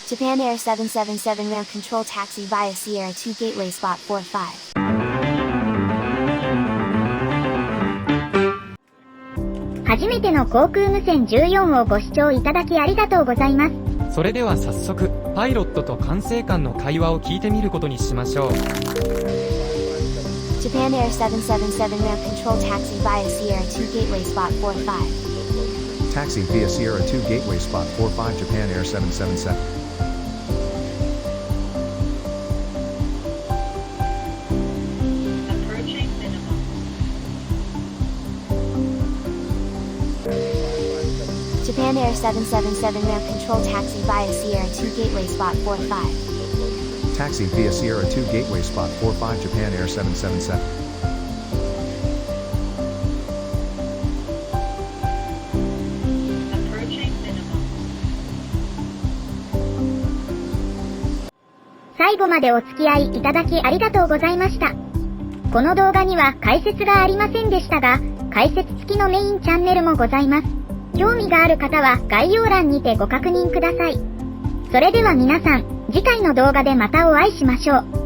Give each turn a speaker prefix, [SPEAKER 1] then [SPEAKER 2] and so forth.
[SPEAKER 1] Japan Air 777 Ramp Control Taxi via Sierra 2 Gateway Spot 45.
[SPEAKER 2] 初めての航空無線14をご視聴いただきありがとうございます。
[SPEAKER 3] それでは早速、パイロットと管制官の会話を聞いてみることにしましょう。
[SPEAKER 1] Japan Air 777 Ramp Control Taxi via Sierra 2 Gateway Spot 45.
[SPEAKER 4] Taxi via Sierra 2 Gateway Spot 45 Japan Air 777.
[SPEAKER 1] Japan Air 777 Ramp Control Taxi via Sierra 2 Gateway Spot 45.
[SPEAKER 4] Taxi via Sierra 2 Gateway Spot 45 Japan Air 777.
[SPEAKER 2] Approaching minimum. 最後までお付き合いいただきありがとうございました。この動画には解説がありませんでしたが、解説付きのメインチャンネルもございます。興味がある方は概要欄にてご確認ください。それでは皆さん、次回の動画でまたお会いしましょう。